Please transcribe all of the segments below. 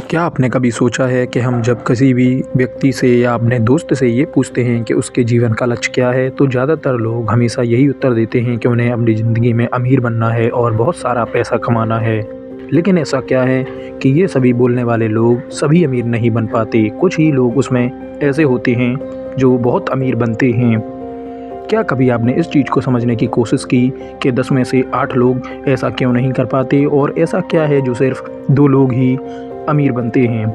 क्या आपने कभी सोचा है कि हम जब किसी भी व्यक्ति से या अपने दोस्त से ये पूछते हैं कि उसके जीवन का लक्ष्य क्या है, तो ज़्यादातर लोग हमेशा यही उत्तर देते हैं कि उन्हें अपनी ज़िंदगी में अमीर बनना है और बहुत सारा पैसा कमाना है। लेकिन ऐसा क्या है कि ये सभी बोलने वाले लोग सभी अमीर नहीं बन पाते। कुछ ही लोग उसमें ऐसे होते हैं जो बहुत अमीर बनते हैं। क्या कभी आपने इस चीज़ को समझने की कोशिश की कि 10 में से 8 लोग ऐसा क्यों नहीं कर पाते, और ऐसा क्या है जो सिर्फ 2 लोग ही अमीर बनते हैं?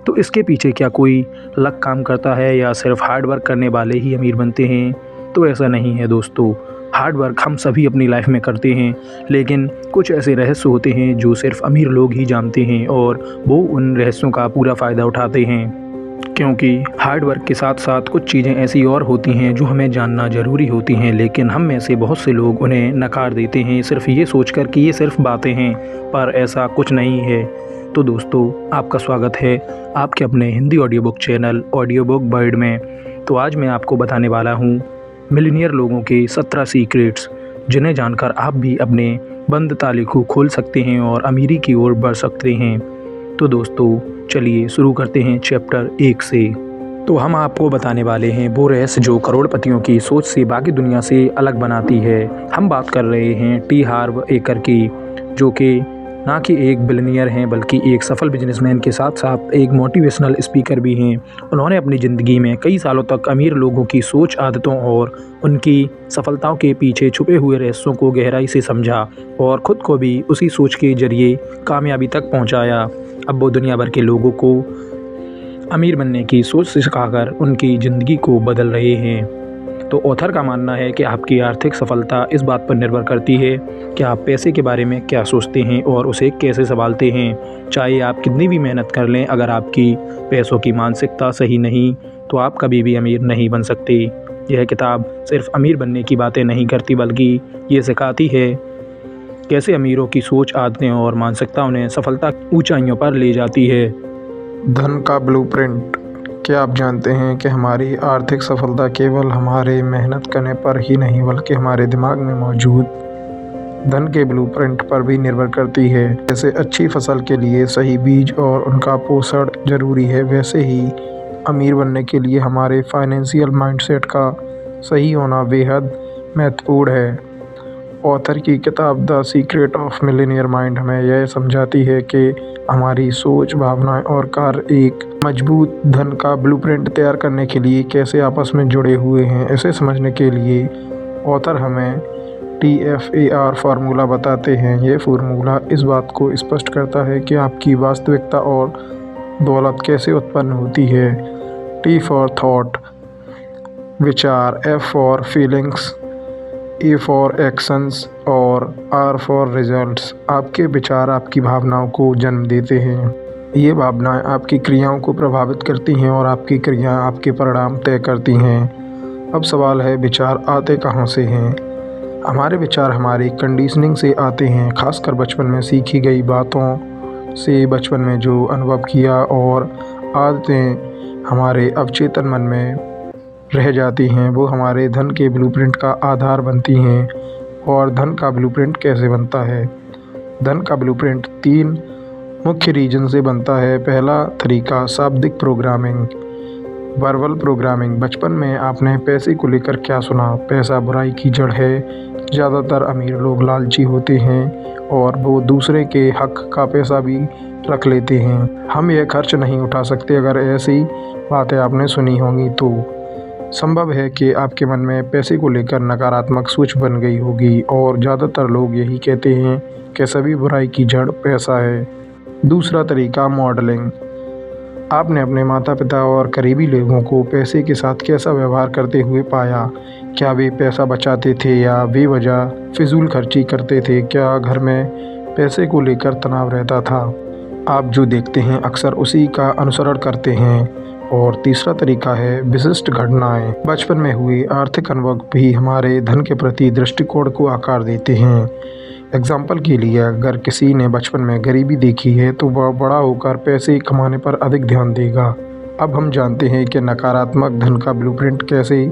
तो इसके पीछे क्या कोई लक काम करता है या सिर्फ हार्ड वर्क करने वाले ही अमीर बनते हैं? तो ऐसा नहीं है दोस्तों। हार्ड वर्क हम सभी अपनी लाइफ में करते हैं, लेकिन कुछ ऐसे रहस्य होते हैं जो सिर्फ अमीर लोग ही जानते हैं और वो उन रहस्यों का पूरा फ़ायदा उठाते हैं। क्योंकि हार्ड वर्क के साथ साथ कुछ चीज़ें ऐसी और होती हैं जो हमें जानना ज़रूरी होती हैं, लेकिन हम में से बहुत से लोग उन्हें नकार देते हैं सिर्फ ये सोचकर कि ये सिर्फ बातें हैं, पर ऐसा कुछ नहीं है। तो दोस्तों, आपका स्वागत है आपके अपने Hindi audio book channel audio book bird में। तो आज मैं आपको बताने वाला हूँ मिलियनियर लोगों के 17 सीक्रेट्स, जिन्हें जानकर आप भी अपने बंद ताले को खोल सकते हैं और अमीरी की ओर बढ़ सकते हैं। तो दोस्तों, चलिए शुरू करते हैं चैप्टर 1 से। तो हम आपको बताने वाले हैं वो रहस्य जो करोड़पतियों की सोच से बाकी दुनिया से अलग बनाती है। हम बात कर रहे हैं टी हार्व एकर की, जो कि ना कि एक बिलियनियर हैं बल्कि एक सफल बिजनेसमैन के साथ साथ एक मोटिवेशनल स्पीकर भी हैं। उन्होंने अपनी ज़िंदगी में कई सालों तक अमीर लोगों की सोच, आदतों और उनकी सफलताओं के पीछे छुपे हुए रहस्यों को गहराई से समझा और ख़ुद को भी उसी सोच के जरिए कामयाबी तक पहुंचाया। अब वो दुनिया भर के लोगों को अमीर बनने की सोच सिखाकर उनकी ज़िंदगी को बदल रहे हैं। तो ऑथर का मानना है कि आपकी आर्थिक सफलता इस बात पर निर्भर करती है कि आप पैसे के बारे में क्या सोचते हैं और उसे कैसे संभालते हैं। चाहे आप कितनी भी मेहनत कर लें, अगर आपकी पैसों की मानसिकता सही नहीं तो आप कभी भी अमीर नहीं बन सकते। यह किताब सिर्फ अमीर बनने की बातें नहीं करती, बल्कि ये सिखाती है कैसे अमीरों की सोच, आदतें और मानसिकता उन्हें सफलता की ऊंचाइयों पर ले जाती है। धन का ब्लूप्रिंट। क्या आप जानते हैं कि हमारी आर्थिक सफलता केवल हमारे मेहनत करने पर ही नहीं बल्कि हमारे दिमाग में मौजूद धन के ब्लूप्रिंट पर भी निर्भर करती है। जैसे अच्छी फसल के लिए सही बीज और उनका पोषण जरूरी है, वैसे ही अमीर बनने के लिए हमारे फाइनेंशियल माइंडसेट का सही होना बेहद महत्वपूर्ण है। ऑथर की किताब the secret of millionaire mind हमें यह समझाती है कि हमारी सोच, भावनाएं और कार्य एक मजबूत धन का ब्लूप्रिंट तैयार करने के लिए कैसे आपस में जुड़े हुए हैं। इसे समझने के लिए ऑथर हमें TFAR फार्मूला बताते हैं। यह फार्मूला इस बात को स्पष्ट करता है कि आपकी वास्तविकता और दौलत कैसे उत्पन्न होती है। T फॉर थॉट, विचार, F for feelings, A for actions और R फॉर रिजल्ट्स। आपके विचार आपकी भावनाओं को जन्म देते हैं। ये भावनाएं आपकी क्रियाओं को प्रभावित करती हैं और आपकी क्रियाएं आपके परिणाम तय करती हैं। अब सवाल है, विचार आते कहाँ से हैं? हमारे विचार हमारी कंडीशनिंग से आते हैं, खासकर बचपन में सीखी गई बातों से। बचपन में जो अनुभव किया और आदतें हमारे अवचेतन मन में रह जाती हैं, वो हमारे धन के ब्लूप्रिंट का आधार बनती हैं। और धन का ब्लूप्रिंट कैसे बनता है? धन का ब्लूप्रिंट 3 मुख्य रीजन से बनता है। पहला तरीका शाब्दिक प्रोग्रामिंग, वर्बल प्रोग्रामिंग। बचपन में आपने पैसे को लेकर क्या सुना? पैसा बुराई की जड़ है। ज़्यादातर अमीर लोग लालची होते हैं और वो दूसरे के हक का पैसा भी रख लेते हैं। हम यह खर्च नहीं उठा सकते। अगर ऐसी बातें आपने सुनी होंगी तो संभव है कि आपके मन में पैसे को लेकर नकारात्मक सोच बन गई होगी, और ज़्यादातर लोग यही कहते हैं कि सभी बुराई की जड़ पैसा है। दूसरा तरीका मॉडलिंग। आपने अपने माता पिता और करीबी लोगों को पैसे के साथ कैसा व्यवहार करते हुए पाया? क्या वे पैसा बचाते थे या बेवजह फिजूल खर्ची करते थे? क्या घर में पैसे को लेकर तनाव रहता था? आप जो देखते हैं अक्सर उसी का अनुसरण करते हैं। और तीसरा तरीका है विशिष्ट घटनाएं। बचपन में हुए आर्थिक अनुभव भी हमारे धन के प्रति दृष्टिकोण को आकार देते हैं। एग्जाम्पल के लिए, अगर किसी ने बचपन में गरीबी देखी है तो वह बड़ा होकर पैसे कमाने पर अधिक ध्यान देगा। अब हम जानते हैं कि नकारात्मक धन का ब्लूप्रिंट कैसे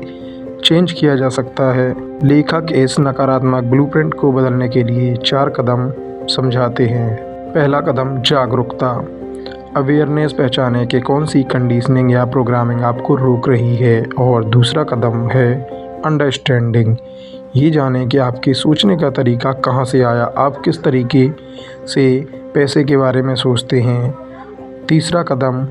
चेंज किया जा सकता है। लेखक इस नकारात्मक ब्लूप्रिंट को बदलने के लिए 4 कदम समझाते हैं। पहला कदम, जागरूकता। अवेयरनेस पहचानें कि कौन सी कंडीशनिंग या प्रोग्रामिंग आपको रोक रही है। और दूसरा कदम है अंडरस्टैंडिंग। ये जानें कि आपके सोचने का तरीका कहाँ से आया, आप किस तरीके से पैसे के बारे में सोचते हैं। तीसरा कदम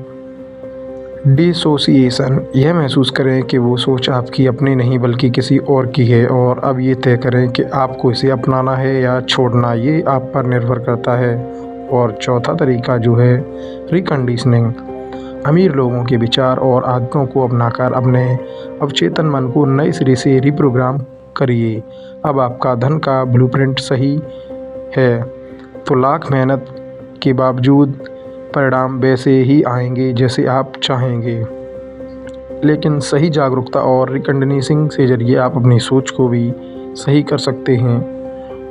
डिसोसिएशन। यह महसूस करें कि वो सोच आपकी अपनी नहीं बल्कि किसी और की है, और अब ये तय करें कि आपको इसे अपनाना है या छोड़ना, ये आप पर निर्भर करता है। और चौथा तरीका जो है रिकंडीशनिंग। अमीर लोगों के विचार और आदतों को अपनाकर अपने अवचेतन मन को नए सिरे से रिप्रोग्राम करिए। अब आपका धन का ब्लूप्रिंट सही है तो लाख मेहनत के बावजूद परिणाम वैसे ही आएंगे जैसे आप चाहेंगे। लेकिन सही जागरूकता और रिकंडीशनिंग से जरिए आप अपनी सोच को भी सही कर सकते हैं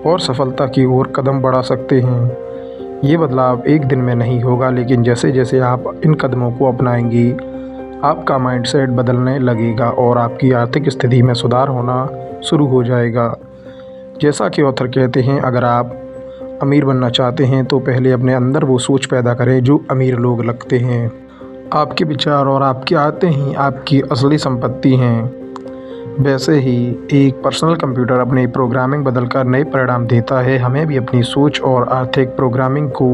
और सफलता की ओर कदम बढ़ा सकते हैं। ये बदलाव एक दिन में नहीं होगा, लेकिन जैसे जैसे आप इन कदमों को अपनाएंगे आपका माइंडसेट बदलने लगेगा और आपकी आर्थिक स्थिति में सुधार होना शुरू हो जाएगा। जैसा कि ऑथर कहते हैं, अगर आप अमीर बनना चाहते हैं तो पहले अपने अंदर वो सोच पैदा करें जो अमीर लोग लगते हैं। आपके विचार और आपकी आदतें ही आपकी असली संपत्ति हैं। वैसे ही एक पर्सनल कंप्यूटर अपनी प्रोग्रामिंग बदलकर नए परिणाम देता है, हमें भी अपनी सोच और आर्थिक प्रोग्रामिंग को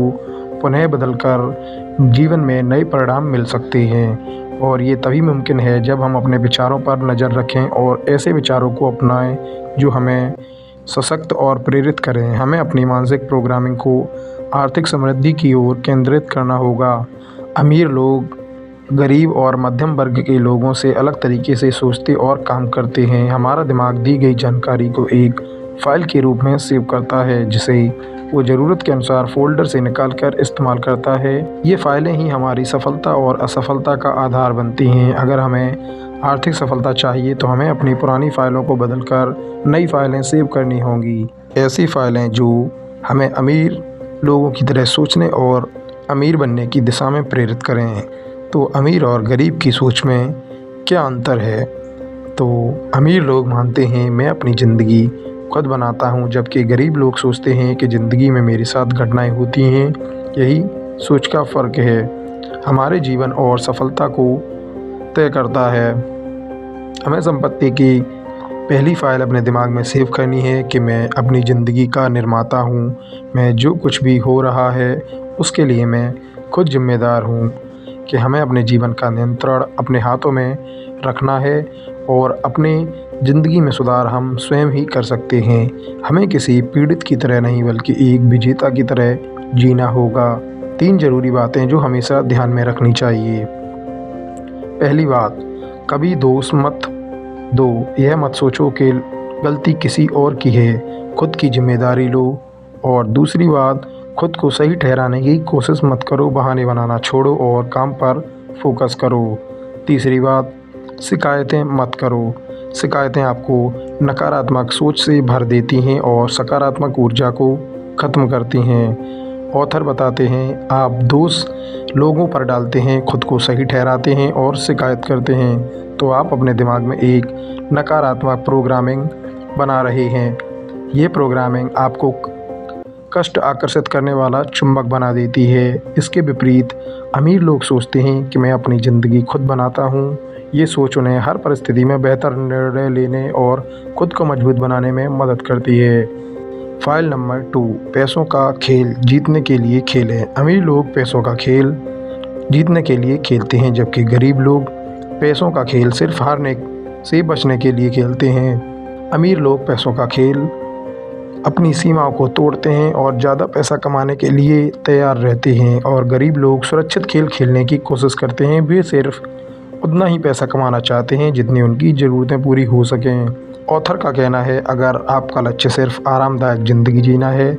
पुनः बदलकर जीवन में नए परिणाम मिल सकते हैं। और ये तभी मुमकिन है जब हम अपने विचारों पर नज़र रखें और ऐसे विचारों को अपनाएं जो हमें सशक्त और प्रेरित करें। हमें अपनी मानसिक प्रोग्रामिंग को आर्थिक समृद्धि की ओर केंद्रित करना होगा। अमीर लोग गरीब और मध्यम वर्ग के लोगों से अलग तरीके से सोचते और काम करते हैं। हमारा दिमाग दी गई जानकारी को एक फ़ाइल के रूप में सेव करता है, जिसे वो ज़रूरत के अनुसार फ़ोल्डर से निकाल कर इस्तेमाल करता है। ये फ़ाइलें ही हमारी सफलता और असफलता का आधार बनती हैं। अगर हमें आर्थिक सफलता चाहिए तो हमें अपनी पुरानी फ़ाइलों को बदलकर नई फ़ाइलें सेव करनी होंगी। ऐसी फ़ाइलें जो हमें अमीर लोगों की तरह सोचने और अमीर बनने की दिशा में प्रेरित करें। तो अमीर और गरीब की सोच में क्या अंतर है? तो अमीर लोग मानते हैं मैं अपनी ज़िंदगी खुद बनाता हूँ, जबकि गरीब लोग सोचते हैं कि ज़िंदगी में मेरे साथ घटनाएं होती हैं। यही सोच का फ़र्क है हमारे जीवन और सफलता को तय करता है। हमें संपत्ति की पहली फ़ाइल अपने दिमाग में सेव करनी है कि मैं अपनी ज़िंदगी का निर्माता हूँ। मैं जो कुछ भी हो रहा है उसके लिए मैं खुद जिम्मेदार हूँ कि हमें अपने जीवन का नियंत्रण अपने हाथों में रखना है और अपनी ज़िंदगी में सुधार हम स्वयं ही कर सकते हैं। हमें किसी पीड़ित की तरह नहीं बल्कि एक विजेता की तरह जीना होगा। 3 ज़रूरी बातें जो हमेशा ध्यान में रखनी चाहिए। पहली बात, कभी दोष मत दो। यह मत सोचो कि गलती किसी और की है, खुद की जिम्मेदारी लो। और दूसरी बात, खुद को सही ठहराने की कोशिश मत करो, बहाने बनाना छोड़ो और काम पर फोकस करो। तीसरी बात, शिकायतें मत करो। शिकायतें आपको नकारात्मक सोच से भर देती हैं और सकारात्मक ऊर्जा को ख़त्म करती हैं। ऑथर बताते हैं, आप दोष लोगों पर डालते हैं, खुद को सही ठहराते हैं और शिकायत करते हैं, तो आप अपने दिमाग में एक नकारात्मक प्रोग्रामिंग बना रहे हैं। ये प्रोग्रामिंग आपको कष्ट आकर्षित करने वाला चुंबक बना देती है। इसके विपरीत अमीर लोग सोचते हैं कि मैं अपनी ज़िंदगी खुद बनाता हूँ। ये सोच उन्हें हर परिस्थिति में बेहतर निर्णय लेने और खुद को मजबूत बनाने में मदद करती है। फाइल नंबर 2, पैसों का खेल जीतने के लिए खेलें। अमीर लोग पैसों का खेल जीतने के लिए खेलते हैं, जबकि गरीब लोग पैसों का खेल सिर्फ हारने से बचने के लिए खेलते हैं। अमीर लोग पैसों का खेल अपनी सीमाओं को तोड़ते हैं और ज़्यादा पैसा कमाने के लिए तैयार रहते हैं, और गरीब लोग सुरक्षित खेल खेलने की कोशिश करते हैं। वे सिर्फ उतना ही पैसा कमाना चाहते हैं जितनी उनकी ज़रूरतें पूरी हो सकें। ऑथर का कहना है, अगर आपका लक्ष्य सिर्फ आरामदायक ज़िंदगी जीना है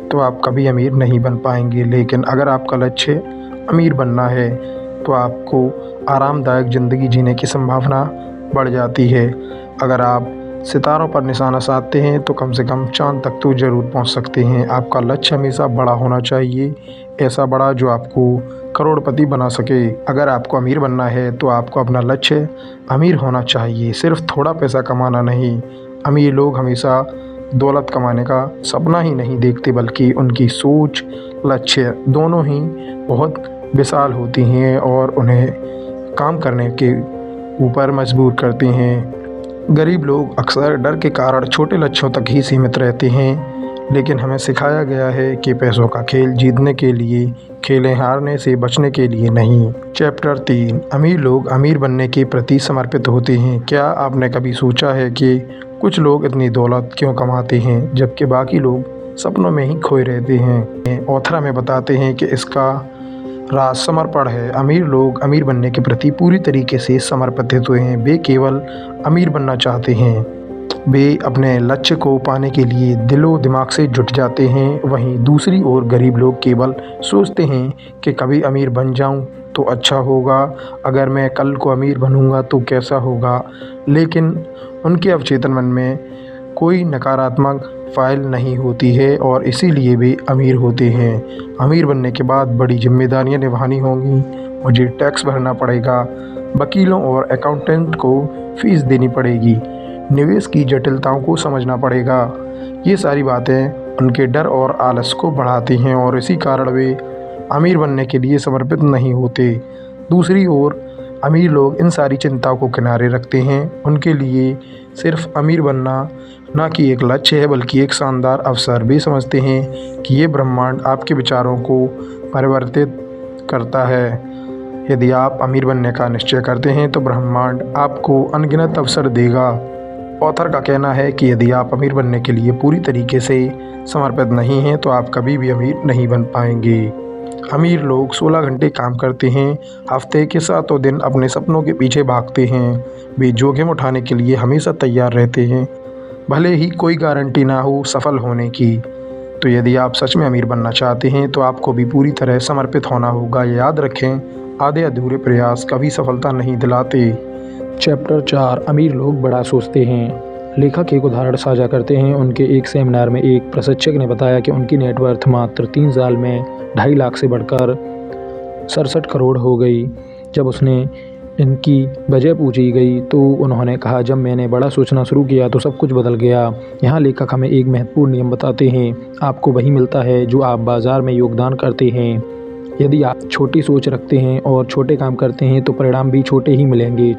तो आप कभी अमीर नहीं बन पाएंगे, लेकिन अगर आपका लक्ष्य अमीर बनना है तो आपको आरामदायक ज़िंदगी जीने की संभावना बढ़ जाती है। अगर आप सितारों पर निशाना साधते हैं तो कम से कम चाँद तक तो ज़रूर पहुंच सकते हैं। आपका लक्ष्य हमेशा बड़ा होना चाहिए, ऐसा बड़ा जो आपको करोड़पति बना सके। अगर आपको अमीर बनना है तो आपको अपना लक्ष्य अमीर होना चाहिए, सिर्फ थोड़ा पैसा कमाना नहीं। अमीर लोग हमेशा दौलत कमाने का सपना ही नहीं देखते, बल्कि उनकी सोच, लक्ष्य दोनों ही बहुत विशाल होती हैं और उन्हें काम करने के ऊपर मजबूर करती हैं। गरीब लोग अक्सर डर के कारण छोटे लक्ष्यों तक ही सीमित रहते हैं, लेकिन हमें सिखाया गया है कि पैसों का खेल जीतने के लिए खेलें, हारने से बचने के लिए नहीं। चैप्टर 3 अमीर लोग अमीर बनने के प्रति समर्पित होते हैं। क्या आपने कभी सोचा है कि कुछ लोग इतनी दौलत क्यों कमाते हैं जबकि बाकी लोग सपनों में ही खोए रहते हैं? ऑथर हमें बताते हैं कि इसका राज समर्पण है। अमीर लोग अमीर बनने के प्रति पूरी तरीके से समर्पित हुए हैं। वे केवल अमीर बनना चाहते हैं। वे अपने लक्ष्य को पाने के लिए दिलो दिमाग से जुट जाते हैं। वहीं दूसरी ओर गरीब लोग केवल सोचते हैं कि कभी अमीर बन जाऊं तो अच्छा होगा, अगर मैं कल को अमीर बनूंगा तो कैसा होगा। लेकिन उनके अवचेतन मन में कोई नकारात्मक फाइल नहीं होती है और इसीलिए वे अमीर होते हैं। अमीर बनने के बाद बड़ी जिम्मेदारियां निभानी होंगी। मुझे टैक्स भरना पड़ेगा, वकीलों और अकाउंटेंट को फीस देनी पड़ेगी, निवेश की जटिलताओं को समझना पड़ेगा। ये सारी बातें उनके डर और आलस को बढ़ाती हैं और इसी कारण वे अमीर बनने के लिए समर्पित नहीं होते। दूसरी ओर अमीर लोग इन सारी चिंताओं को किनारे रखते हैं। उनके लिए सिर्फ अमीर बनना ना कि एक लक्ष्य है बल्कि एक शानदार अवसर। भी समझते हैं कि ये ब्रह्मांड आपके विचारों को परिवर्तित करता है। यदि आप अमीर बनने का निश्चय करते हैं तो ब्रह्मांड आपको अनगिनत अवसर देगा। ऑथर का कहना है कि यदि आप अमीर बनने के लिए पूरी तरीके से समर्पित नहीं हैं तो आप कभी भी अमीर नहीं बन पाएंगे। अमीर लोग 16 घंटे काम करते हैं, हफ्ते के 7 दिन अपने सपनों के पीछे भागते हैं। वे जोखिम उठाने के लिए हमेशा तैयार रहते हैं, भले ही कोई गारंटी ना हो सफल होने की। तो यदि आप सच में अमीर बनना चाहते हैं तो आपको भी पूरी तरह समर्पित होना होगा। याद रखें, आधे अधूरे प्रयास कभी सफलता नहीं दिलाते। चैप्टर 4 अमीर लोग बड़ा सोचते हैं। लेखक एक उदाहरण साझा करते हैं। उनके एक सेमिनार में एक प्रशिक्षक ने बताया कि उनकी नेटवर्थ मात्र 3 साल में 2.5 लाख से बढ़कर 67 करोड़ हो गई। जब उसने इनकी वजह पूछी गई तो उन्होंने कहा, जब मैंने बड़ा सोचना शुरू किया तो सब कुछ बदल गया। यहाँ लेखक हमें एक महत्वपूर्ण नियम बताते हैं। आपको वही मिलता है जो आप बाजार में योगदान करते हैं। यदि आप छोटी सोच रखते हैं और छोटे काम करते हैं तो परिणाम भी छोटे ही मिलेंगे।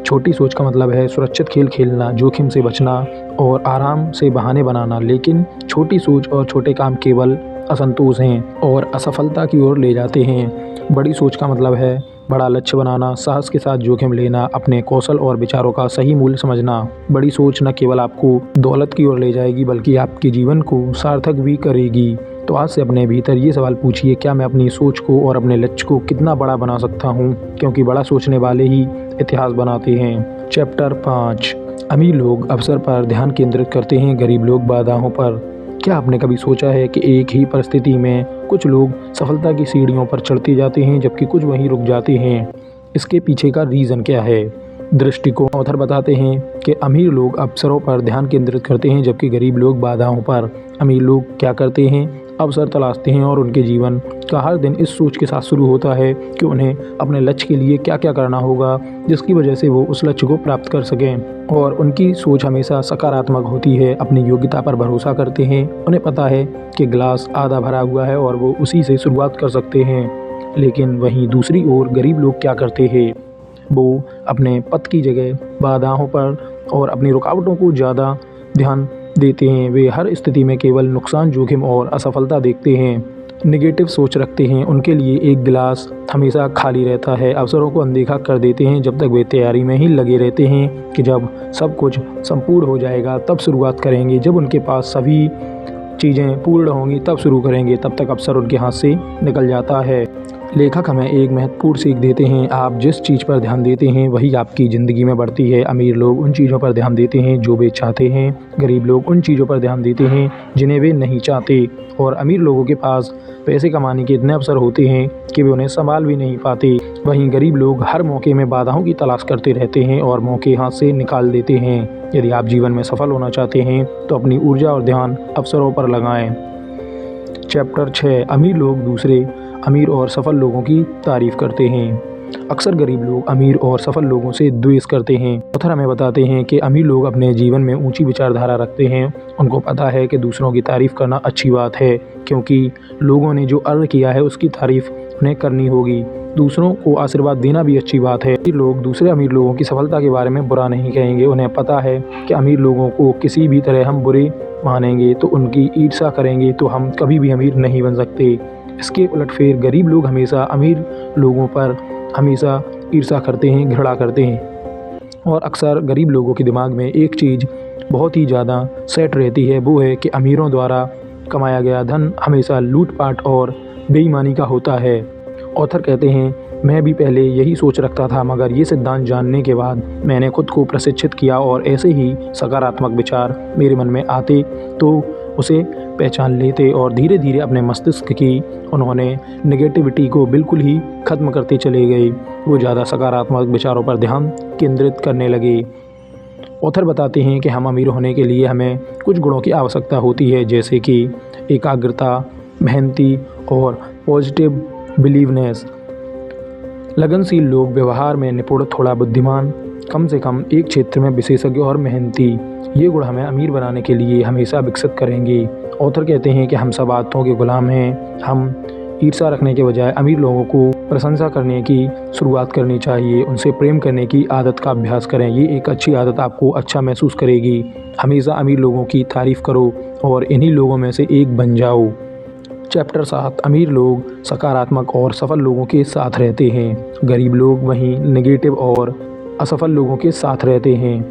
छोटी सोच का मतलब है सुरक्षित खेल खेलना, जोखिम से बचना और आराम से बहाने बनाना। लेकिन छोटी सोच और छोटे काम केवल असंतोष हैं और असफलता की ओर ले जाते हैं। बड़ी सोच का मतलब है बड़ा लक्ष्य बनाना, साहस के साथ जोखिम लेना, अपने कौशल और विचारों का सही मूल्य समझना। बड़ी सोच न केवल आपको दौलत की ओर ले जाएगी बल्कि आपके जीवन को सार्थक भी करेगी। तो आज से अपने भीतर ये सवाल पूछिए, क्या मैं अपनी सोच को और अपने लक्ष्य को कितना बड़ा बना सकता हूँ? क्योंकि बड़ा सोचने वाले ही इतिहास बनाते हैं। चैप्टर 5 अमीर लोग अवसर पर ध्यान केंद्रित करते हैं, गरीब लोग बाधाओं पर। क्या आपने कभी सोचा है कि एक ही परिस्थिति में कुछ लोग सफलता की सीढ़ियों पर चढ़ते जाते हैं जबकि कुछ वहीं रुक जाते हैं? इसके पीछे का रीज़न क्या है? दृष्टिकोण। ऑथर बताते हैं कि अमीर लोग अवसरों पर ध्यान केंद्रित करते हैं जबकि गरीब लोग बाधाओं पर। अमीर लोग क्या करते हैं? अवसर तलाशते हैं और उनके जीवन का हर दिन इस सोच के साथ शुरू होता है कि उन्हें अपने लक्ष्य के लिए क्या क्या करना होगा जिसकी वजह से वो उस लक्ष्य को प्राप्त कर सकें। और उनकी सोच हमेशा सकारात्मक होती है, अपनी योग्यता पर भरोसा करते हैं। उन्हें पता है कि ग्लास आधा भरा हुआ है और वो उसी से शुरुआत कर सकते हैं। लेकिन वहीं दूसरी ओर गरीब लोग क्या करते हैं? वो अपने पथ की जगह बाधाओं पर और अपनी रुकावटों को ज़्यादा ध्यान देते हैं। वे हर स्थिति में केवल नुकसान, जोखिम और असफलता देखते हैं, नेगेटिव सोच रखते हैं। उनके लिए एक गिलास हमेशा खाली रहता है। अवसरों को अनदेखा कर देते हैं जब तक वे तैयारी में ही लगे रहते हैं कि जब सब कुछ संपूर्ण हो जाएगा तब शुरुआत करेंगे। जब उनके पास सभी चीज़ें पूर्ण होंगी तब शुरू करेंगे। तब तक अवसर उनके हाथ से निकल जाता है। लेखक हमें एक महत्वपूर्ण सीख देते हैं, आप जिस चीज़ पर ध्यान देते हैं वही आपकी ज़िंदगी में बढ़ती है। अमीर लोग उन चीज़ों पर ध्यान देते हैं जो वे चाहते हैं, गरीब लोग उन चीज़ों पर ध्यान देते हैं जिन्हें वे नहीं चाहते। और अमीर लोगों के पास पैसे कमाने के इतने अवसर होते हैं कि वे उन्हें संभाल भी नहीं पाते। वहीं गरीब लोग हर मौके में बाधाओं की तलाश करते रहते हैं और मौके हाथ से निकाल देते हैं। यदि आप जीवन में सफल होना चाहते हैं तो अपनी ऊर्जा और ध्यान अवसरों पर लगाएं। चैप्टर 6 अमीर लोग दूसरे अमीर और सफल लोगों की तारीफ़ करते हैं। अक्सर गरीब लोग अमीर और सफल लोगों से द्वेष करते हैं। ऑथर हमें बताते हैं कि अमीर लोग अपने जीवन में ऊंची विचारधारा रखते हैं। उनको पता है कि दूसरों की तारीफ करना अच्छी बात है, क्योंकि लोगों ने जो अर्न किया है उसकी तारीफ उन्हें करनी होगी। दूसरों को आशीर्वाद देना भी अच्छी बात है। अमीर लोग दूसरे अमीर लोगों की सफलता के बारे में बुरा नहीं कहेंगे। उन्हें पता है कि अमीर लोगों को किसी भी तरह हम बुरे मानेंगे तो उनकी ईर्ष्या करेंगे तो हम कभी भी अमीर नहीं बन सकते। इसके उलटफेर गरीब लोग हमेशा अमीर लोगों पर हमेशा ईर्ष्या करते हैं, घृणा करते हैं। और अक्सर गरीब लोगों के दिमाग में एक चीज़ बहुत ही ज़्यादा सेट रहती है, वो है कि अमीरों द्वारा कमाया गया धन हमेशा लूटपाट और बेईमानी का होता है। ऑथर कहते हैं, मैं भी पहले यही सोच रखता था, मगर ये सिद्धांत जानने के बाद मैंने खुद को प्रशिक्षित किया और ऐसे ही सकारात्मक विचार मेरे मन में आते तो उसे पहचान लेते और धीरे धीरे अपने मस्तिष्क की उन्होंने नेगेटिविटी को बिल्कुल ही ख़त्म करते चले गए। वो ज़्यादा सकारात्मक विचारों पर ध्यान केंद्रित करने लगे। ऑथर बताते हैं कि हम अमीर होने के लिए हमें कुछ गुणों की आवश्यकता होती है, जैसे कि एकाग्रता, मेहनती और पॉजिटिव बिलीवनेस। लगनशील लोग व्यवहार में निपुण, थोड़ा बुद्धिमान, कम से कम एक क्षेत्र में विशेषज्ञ और मेहनती। ये गुण हमें अमीर बनाने के लिए हमेशा विकसित करेंगे। ऑथर कहते हैं कि हम सब आदतों के गुलाम हैं। हम ईर्ष्या रखने के बजाय अमीर लोगों को प्रशंसा करने की शुरुआत करनी चाहिए। उनसे प्रेम करने की आदत का अभ्यास करें। ये एक अच्छी आदत आपको अच्छा महसूस करेगी। हमेशा अमीर लोगों की तारीफ़ करो और इन्हीं लोगों में से एक बन जाओ। चैप्टर 7, अमीर लोग सकारात्मक और सफल लोगों के साथ रहते हैं, गरीब लोग वहीं नेगेटिव और असफल लोगों के साथ रहते हैं।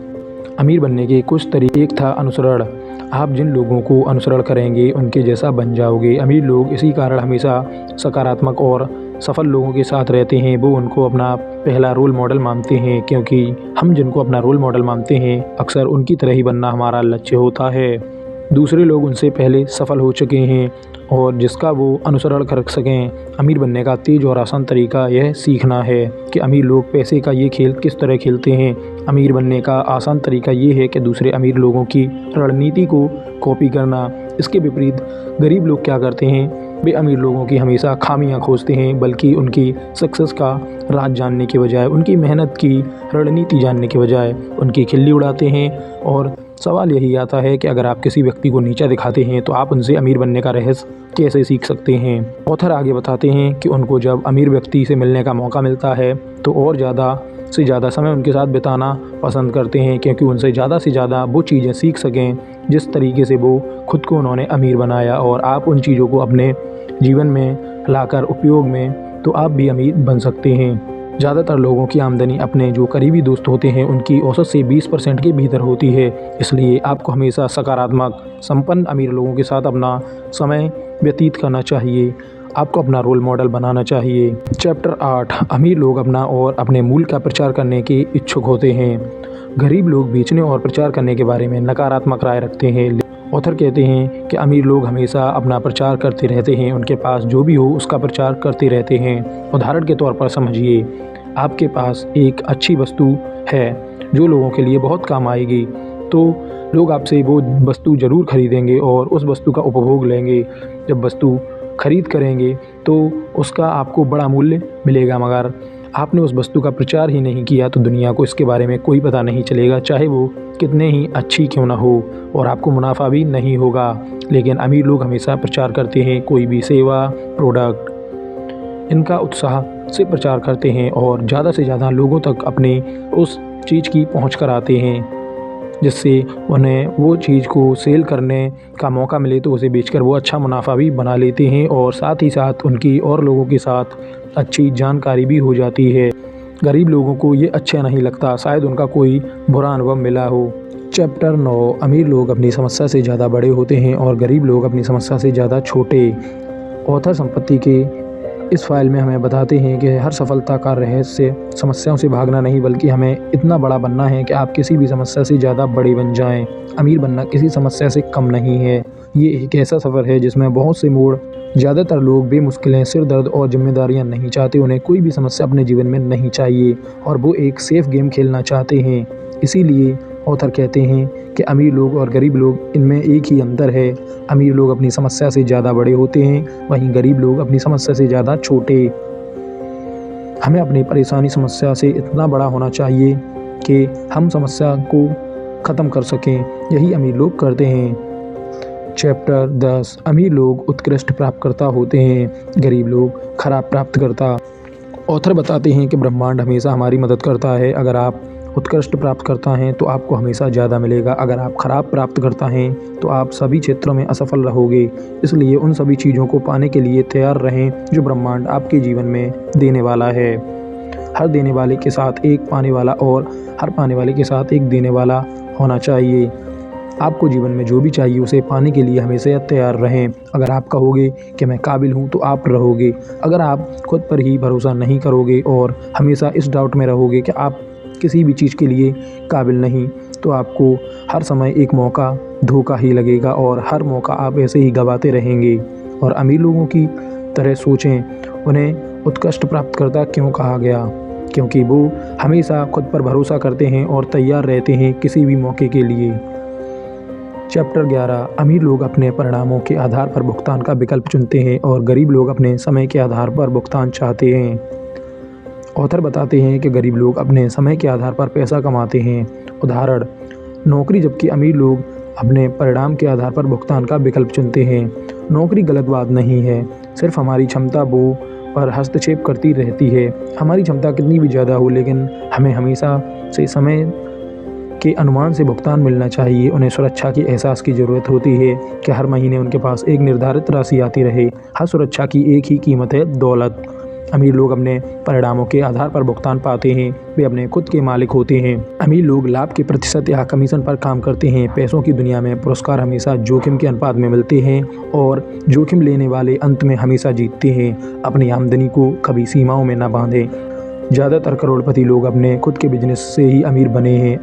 अमीर बनने के कुछ तरीके। एक था अनुसरण। आप जिन लोगों को अनुसरण करेंगे उनके जैसा बन जाओगे। अमीर लोग इसी कारण हमेशा सकारात्मक और सफल लोगों के साथ रहते हैं। वो उनको अपना पहला रोल मॉडल मानते हैं, क्योंकि हम जिनको अपना रोल मॉडल मानते हैं अक्सर उनकी तरह ही बनना हमारा लक्ष्य होता है। दूसरे लोग उनसे पहले सफल हो चुके हैं और जिसका वो अनुसरण कर सकें। अमीर बनने का तेज़ और आसान तरीका यह सीखना है कि अमीर लोग पैसे का ये खेल किस तरह खेलते हैं। अमीर बनने का आसान तरीका ये है कि दूसरे अमीर लोगों की रणनीति को कॉपी करना। इसके विपरीत गरीब लोग क्या करते हैं, वे अमीर लोगों की हमेशा खामियां खोजते हैं, बल्कि उनकी सक्सेस का राज जानने के बजाय, उनकी मेहनत की रणनीति जानने के बजाय उनकी खिल्ली उड़ाते हैं। और सवाल यही आता है कि अगर आप किसी व्यक्ति को नीचा दिखाते हैं तो आप उनसे अमीर बनने का रहस्य कैसे सीख सकते हैं। ऑथर आगे बताते हैं कि उनको जब अमीर व्यक्ति से मिलने का मौका मिलता है तो और ज़्यादा से ज़्यादा समय उनके साथ बिताना पसंद करते हैं, क्योंकि उनसे ज़्यादा से ज़्यादा वो चीज़ें सीख सकें जिस तरीके से वो खुद को उन्होंने अमीर बनाया। और आप उन चीज़ों को अपने जीवन में लाकर उपयोग में तो आप भी अमीर बन सकते हैं। ज़्यादातर लोगों की आमदनी अपने जो करीबी दोस्त होते हैं उनकी औसत से 20% के भीतर होती है। इसलिए आपको हमेशा सकारात्मक, संपन्न अमीर लोगों के साथ अपना समय व्यतीत करना चाहिए। आपको अपना रोल मॉडल बनाना चाहिए। चैप्टर 8, अमीर लोग अपना और अपने मूल्य का प्रचार करने के इच्छुक होते हैं, गरीब लोग बेचने और प्रचार करने के बारे में नकारात्मक राय रखते हैं। ऑथर कहते हैं कि अमीर लोग हमेशा अपना प्रचार करते रहते हैं। उनके पास जो भी हो उसका प्रचार करते रहते हैं। उदाहरण के तौर पर समझिए, आपके पास एक अच्छी वस्तु है जो लोगों के लिए बहुत काम आएगी, तो लोग आपसे वो वस्तु ज़रूर खरीदेंगे और उस वस्तु का उपभोग लेंगे। जब वस्तु खरीद करेंगे तो उसका आपको बड़ा मूल्य मिलेगा, मगर आपने उस वस्तु का प्रचार ही नहीं किया तो दुनिया को इसके बारे में कोई पता नहीं चलेगा, चाहे वो कितने ही अच्छी क्यों ना हो, और आपको मुनाफा भी नहीं होगा। लेकिन अमीर लोग हमेशा प्रचार करते हैं, कोई भी सेवा, प्रोडक्ट, इनका उत्साह से प्रचार करते हैं और ज़्यादा से ज़्यादा लोगों तक अपने उस चीज़ की पहुंच कराते हैं, जिससे उन्हें वो चीज़ को सेल करने का मौका मिले तो उसे बेचकर वो अच्छा मुनाफा भी बना लेते हैं और साथ ही साथ उनकी और लोगों के साथ अच्छी जानकारी भी हो जाती है। गरीब लोगों को ये अच्छा नहीं लगता, शायद उनका कोई बुरा अनुभव मिला हो। चैप्टर 9, अमीर लोग अपनी समस्या से ज़्यादा बड़े होते हैं और गरीब लोग अपनी समस्या से ज़्यादा छोटे। ऑथर संपत्ति के इस फाइल में हमें बताते हैं कि हर सफलता का रहस्य समस्याओं से भागना नहीं, बल्कि हमें इतना बड़ा बनना है कि आप किसी भी समस्या से ज़्यादा बड़े बन जाएं। अमीर बनना किसी समस्या से कम नहीं है। ये एक ऐसा सफ़र है जिसमें बहुत से मोड़। ज़्यादातर लोग बेमुश्किलें, सिर दर्द और जिम्मेदारियां नहीं चाहते। उन्हें कोई भी समस्या अपने जीवन में नहीं चाहिए और वो एक सेफ गेम खेलना चाहते हैं। इसीलिए ऑथर कहते हैं कि अमीर लोग और गरीब लोग, इनमें एक ही अंतर है। अमीर लोग अपनी समस्या से ज़्यादा बड़े होते हैं, वहीं गरीब लोग अपनी समस्या से ज़्यादा छोटे। हमें अपनी परेशानी समस्या से इतना बड़ा होना चाहिए कि हम समस्या को ख़त्म कर सकें। यही अमीर लोग करते हैं। चैप्टर 10 अमीर लोग उत्कृष्ट प्राप्तकर्ता होते हैं, गरीब लोग खराब प्राप्तकर्ता। ऑथर बताते हैं कि ब्रह्मांड हमेशा हमारी मदद करता है। अगर आप उत्कृष्ट प्राप्त करता हैं तो आपको हमेशा ज़्यादा मिलेगा। अगर आप खराब प्राप्त करता हैं तो आप सभी क्षेत्रों में असफल रहोगे। इसलिए उन सभी चीज़ों को पाने के लिए तैयार रहें जो ब्रह्मांड आपके जीवन में देने वाला है। हर देने वाले के साथ एक पाने वाला और हर पाने वाले के साथ एक देने वाला होना चाहिए। आपको जीवन में जो भी चाहिए उसे पाने के लिए हमेशा तैयार रहें। अगर आप कहोगे कि मैं काबिल हूँ तो आप रहोगे। अगर आप खुद पर ही भरोसा नहीं करोगे और हमेशा इस डाउट में रहोगे कि आप किसी भी चीज़ के लिए काबिल नहीं, तो आपको हर समय एक मौका धोखा ही लगेगा और हर मौका आप ऐसे ही गंवाते रहेंगे। और अमीर लोगों की तरह सोचें। उन्हें उत्कृष्ट प्राप्तकर्ता क्यों कहा गया? क्योंकि वो हमेशा खुद पर भरोसा करते हैं और तैयार रहते हैं किसी भी मौके के लिए। चैप्टर 11 अमीर लोग अपने परिणामों के आधार पर भुगतान का विकल्प चुनते हैं और गरीब लोग अपने समय के आधार पर भुगतान चाहते हैं। ऑथर बताते हैं कि गरीब लोग अपने समय के आधार पर पैसा कमाते हैं। उदाहरण नौकरी, जबकि अमीर लोग अपने परिणाम के आधार पर भुगतान का विकल्प चुनते हैं। नौकरी गलत बात नहीं है, सिर्फ हमारी क्षमता वो पर हस्तक्षेप करती रहती है। हमारी क्षमता कितनी भी ज़्यादा हो, लेकिन हमें हमेशा से समय के अनुमान से भुगतान मिलना चाहिए। उन्हें सुरक्षा की एहसास की ज़रूरत होती है कि हर महीने उनके पास एक निर्धारित राशि आती रहे। हर सुरक्षा की एक ही कीमत है, दौलत। अमीर लोग अपने परिणामों के आधार पर भुगतान पाते हैं। वे अपने खुद के मालिक होते हैं। अमीर लोग लाभ के प्रतिशत या कमीशन पर काम करते हैं। पैसों की दुनिया में पुरस्कार हमेशा जोखिम के अनुपात में मिलते हैं और जोखिम लेने वाले अंत में हमेशा जीतते हैं। अपनी आमदनी को कभी सीमाओं में न बांधें। ज़्यादातर करोड़पति लोग अपने खुद के बिजनेस से ही अमीर बने हैं।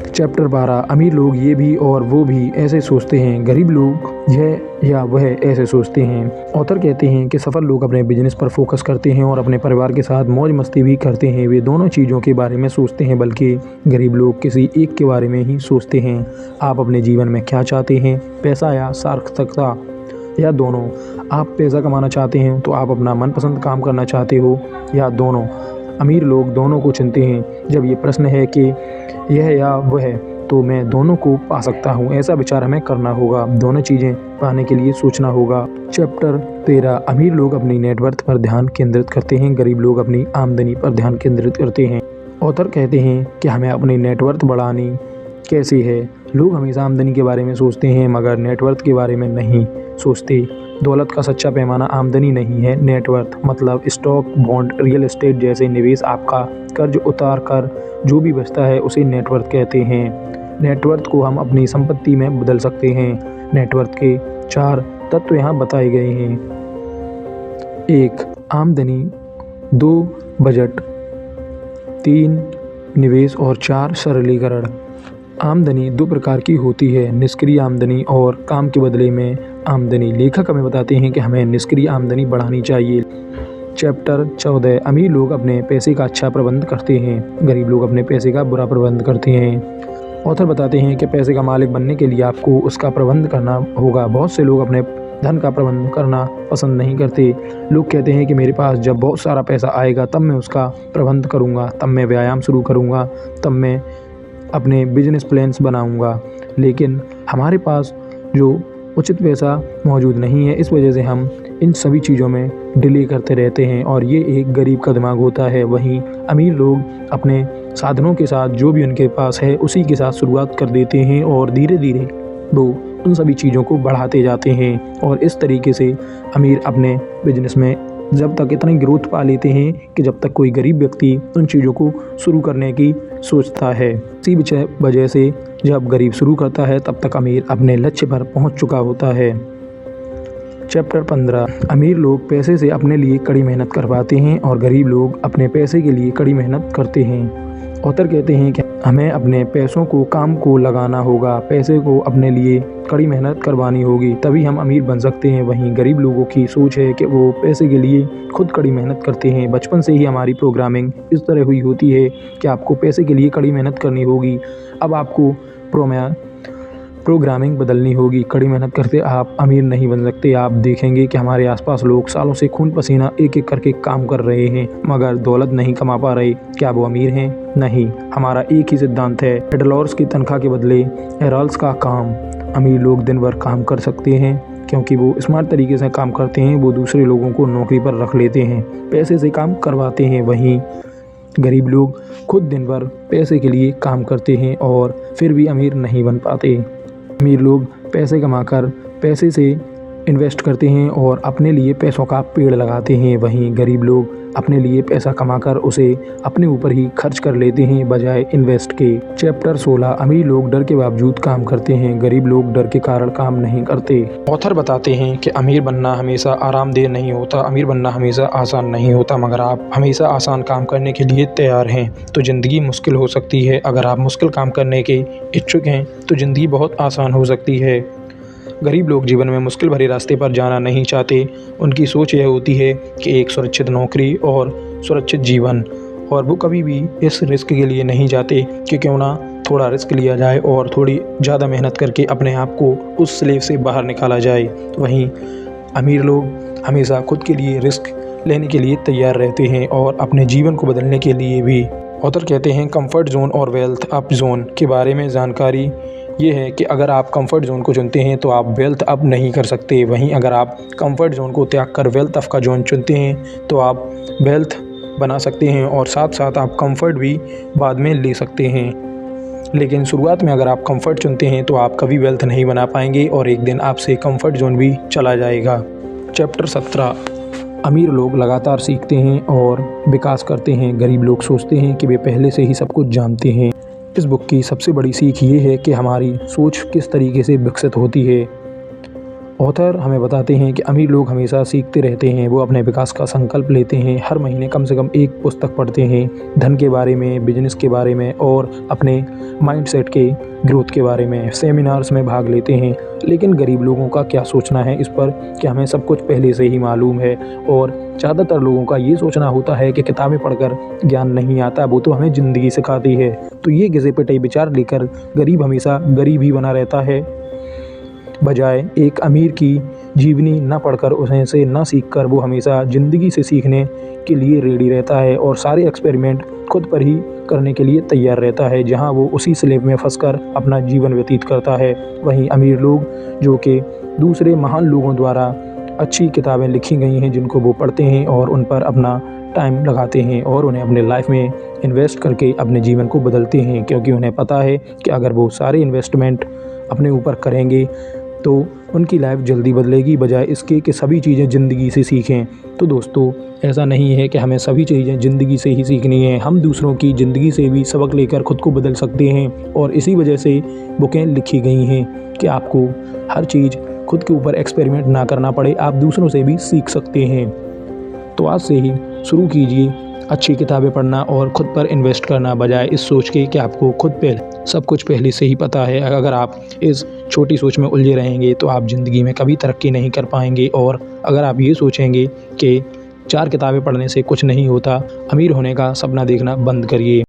चैप्टर 12 अमीर लोग ये भी और वो भी ऐसे सोचते हैं, गरीब लोग यह या वह ऐसे सोचते हैं। ऑथर कहते हैं कि सफल लोग अपने बिजनेस पर फोकस करते हैं और अपने परिवार के साथ मौज मस्ती भी करते हैं। वे दोनों चीज़ों के बारे में सोचते हैं, बल्कि गरीब लोग किसी एक के बारे में ही सोचते हैं। आप अपने जीवन में क्या चाहते हैं? पैसा या सार्थकता या दोनों? आप पैसा कमाना चाहते हैं तो आप अपना मनपसंद काम करना चाहते हो या दोनों? अमीर लोग दोनों को चुनते हैं। जब ये प्रश्न है कि यह या वह, तो मैं दोनों को पा सकता हूँ, ऐसा विचार हमें करना होगा। दोनों चीज़ें पाने के लिए सोचना होगा। चैप्टर 13 अमीर लोग अपनी नेटवर्थ पर ध्यान केंद्रित करते हैं, गरीब लोग अपनी आमदनी पर ध्यान केंद्रित करते हैं। ऑथर कहते हैं कि हमें अपनी नेटवर्थ बढ़ानी कैसे है। लोग हमेशा आमदनी के बारे में सोचते हैं मगर नेटवर्थ के बारे में नहीं सोचते। दौलत का सच्चा पैमाना आमदनी नहीं है, नेटवर्थ। मतलब स्टॉक, बॉन्ड, रियल एस्टेट जैसे निवेश। आपका कर्ज उतार कर जो भी बचता है उसे नेटवर्थ कहते हैं। नेटवर्थ को हम अपनी संपत्ति में बदल सकते हैं। नेटवर्थ के 4 तत्व यहाँ बताए गए हैं। 1 आमदनी, 2 बजट, 3 निवेश और 4 सरलीकरण। आमदनी 2 प्रकार की होती है, निष्क्रिय आमदनी और काम के बदले में आमदनी। लेखक हमें बताते हैं कि हमें निष्क्रिय आमदनी बढ़ानी चाहिए। चैप्टर 14 अमीर लोग अपने पैसे का अच्छा प्रबंध करते हैं, गरीब लोग अपने पैसे का बुरा प्रबंध करते हैं। ऑथर बताते हैं कि पैसे का मालिक बनने के लिए आपको उसका प्रबंध करना होगा। बहुत से लोग अपने धन का प्रबंध करना पसंद नहीं करते। लोग कहते हैं कि मेरे पास जब बहुत सारा पैसा आएगा तब मैं उसका प्रबंध करूँगा, तब मैं व्यायाम शुरू करूँगा, तब मैं अपने बिजनेस प्लान्स बनाऊँगा। लेकिन हमारे पास जो उचित पैसा मौजूद नहीं है, इस वजह से हम इन सभी चीज़ों में डिले करते रहते हैं और ये एक गरीब का दिमाग होता है। वहीं अमीर लोग अपने साधनों के साथ जो भी उनके पास है उसी के साथ शुरुआत कर देते हैं और धीरे धीरे वो उन सभी चीज़ों को बढ़ाते जाते हैं। और इस तरीके से अमीर अपने बिजनेस में जब तक इतनी ग्रोथ पा लेते हैं कि जब तक कोई गरीब व्यक्ति उन चीज़ों को शुरू करने की सोचता है। इसी वजह से जब गरीब शुरू करता है तब तक अमीर अपने लक्ष्य पर पहुंच चुका होता है। चैप्टर 15 अमीर लोग पैसे से अपने लिए कड़ी मेहनत करवाते हैं और गरीब लोग अपने पैसे के लिए कड़ी मेहनत करते हैं। ऑथर कहते हैं कि हमें अपने पैसों को काम को लगाना होगा, पैसे को अपने लिए कड़ी मेहनत करवानी होगी, तभी हम अमीर बन सकते हैं। वहीं गरीब लोगों की सोच है कि वो पैसे के लिए खुद कड़ी मेहनत करते हैं। बचपन से ही हमारी प्रोग्रामिंग इस तरह हुई होती है कि आपको पैसे के लिए कड़ी मेहनत करनी होगी। अब आपको प्रोग्रामिंग बदलनी होगी। कड़ी मेहनत करके आप अमीर नहीं बन सकते। आप देखेंगे कि हमारे आसपास लोग सालों से खून पसीना एक-एक करके काम कर रहे हैं मगर दौलत नहीं कमा पा रहे। क्या वो अमीर हैं? नहीं। हमारा एक ही सिद्धांत है, $8 की तनख्वाह के बदले $8 का काम। अमीर लोग दिन भर काम कर सकते हैं क्योंकि वो स्मार्ट तरीके से काम करते हैं। वो दूसरे लोगों को नौकरी पर रख लेते हैं, पैसे से काम करवाते हैं। वहीं गरीब लोग खुद दिन भर पैसे के लिए काम करते हैं और फिर भी अमीर नहीं बन पाते। अमीर लोग पैसे कमाकर पैसे से इन्वेस्ट करते हैं और अपने लिए पैसों का पेड़ लगाते हैं। वहीं गरीब लोग अपने लिए पैसा कमाकर उसे अपने ऊपर ही खर्च कर लेते हैं बजाय इन्वेस्ट के। चैप्टर 16। अमीर लोग डर के बावजूद काम करते हैं, गरीब लोग डर के कारण काम नहीं करते। ऑथर बताते हैं कि अमीर बनना हमेशा आरामदेह नहीं होता, अमीर बनना हमेशा आसान नहीं होता। मगर आप हमेशा आसान काम करने के लिए तैयार हैं तो ज़िंदगी मुश्किल हो सकती है। अगर आप मुश्किल काम करने के इच्छुक हैं तो ज़िंदगी बहुत आसान हो सकती है। गरीब लोग जीवन में मुश्किल भरे रास्ते पर जाना नहीं चाहते। उनकी सोच यह होती है कि एक सुरक्षित नौकरी और सुरक्षित जीवन, और वो कभी भी इस रिस्क के लिए नहीं जाते कि क्यों ना थोड़ा रिस्क लिया जाए और थोड़ी ज़्यादा मेहनत करके अपने आप को उस स्लेव से बाहर निकाला जाए। वहीं अमीर लोग हमेशा खुद के लिए रिस्क लेने के लिए तैयार रहते हैं और अपने जीवन को बदलने के लिए भी। ऑथर कहते हैं कंफर्ट जोन और वेल्थ अप जोन के बारे में जानकारी ये है कि अगर आप कंफर्ट जोन को चुनते हैं तो आप वेल्थ अप नहीं कर सकते। वहीं अगर आप कंफर्ट जोन को त्याग कर वेल्थ अप का जोन चुनते हैं तो आप वेल्थ बना सकते हैं और साथ साथ आप कंफर्ट भी बाद में ले सकते हैं। लेकिन शुरुआत में अगर आप कंफर्ट चुनते हैं तो आप कभी वेल्थ नहीं बना पाएंगे और एक दिन आपसे कंफर्ट जोन भी चला जाएगा। चैप्टर 17। अमीर लोग लगातार सीखते हैं और विकास करते हैं, गरीब लोग सोचते हैं कि वे पहले से ही सब कुछ जानते हैं। इस बुक की सबसे बड़ी सीख ये है कि हमारी सोच किस तरीके से विकसित होती है। ऑथर हमें बताते हैं कि अमीर लोग हमेशा सीखते रहते हैं। वो अपने विकास का संकल्प लेते हैं, हर महीने कम से कम एक पुस्तक पढ़ते हैं, धन के बारे में, बिजनेस के बारे में और अपने माइंडसेट के ग्रोथ के बारे में। सेमिनार्स में भाग लेते हैं। लेकिन गरीब लोगों का क्या सोचना है इस पर कि हमें सब कुछ पहले से ही मालूम है, और ज़्यादातर लोगों का ये सोचना होता है कि किताबें पढ़कर ज्ञान नहीं आता, वो तो हमें ज़िंदगी सिखाती है। तो ये घिसे पिटे विचार लेकर गरीब हमेशा गरीब ही बना रहता है, बजाय एक अमीर की जीवनी न पढ़कर उसे से न सीखकर वो हमेशा ज़िंदगी से सीखने के लिए रेडी रहता है और सारे एक्सपेरिमेंट खुद पर ही करने के लिए तैयार रहता है, जहां वो उसी स्लेव में फंसकर अपना जीवन व्यतीत करता है। वहीं अमीर लोग जो कि दूसरे महान लोगों द्वारा अच्छी किताबें लिखी गई हैं जिनको वो पढ़ते हैं और उन पर अपना टाइम लगाते हैं और उन्हें अपने लाइफ में इन्वेस्ट करके अपने जीवन को बदलते हैं, क्योंकि उन्हें पता है कि अगर वो सारे इन्वेस्टमेंट अपने ऊपर करेंगे तो उनकी लाइफ जल्दी बदलेगी, बजाय इसके कि सभी चीज़ें ज़िंदगी से सीखें। तो दोस्तों, ऐसा नहीं है कि हमें सभी चीज़ें ज़िंदगी से ही सीखनी है, हम दूसरों की ज़िंदगी से भी सबक लेकर खुद को बदल सकते हैं। और इसी वजह से बुकें लिखी गई हैं कि आपको हर चीज़ खुद के ऊपर एक्सपेरिमेंट ना करना पड़े, आप दूसरों से भी सीख सकते हैं। तो आज से ही शुरू कीजिए अच्छी किताबें पढ़ना और ख़ुद पर इन्वेस्ट करना, बजाय इस सोच के कि आपको खुद सब कुछ पहले से ही पता है। अगर आप इस छोटी सोच में उलझे रहेंगे तो आप ज़िंदगी में कभी तरक्की नहीं कर पाएंगे। और अगर आप ये सोचेंगे कि 4 किताबें पढ़ने से कुछ नहीं होता, अमीर होने का सपना देखना बंद करिए।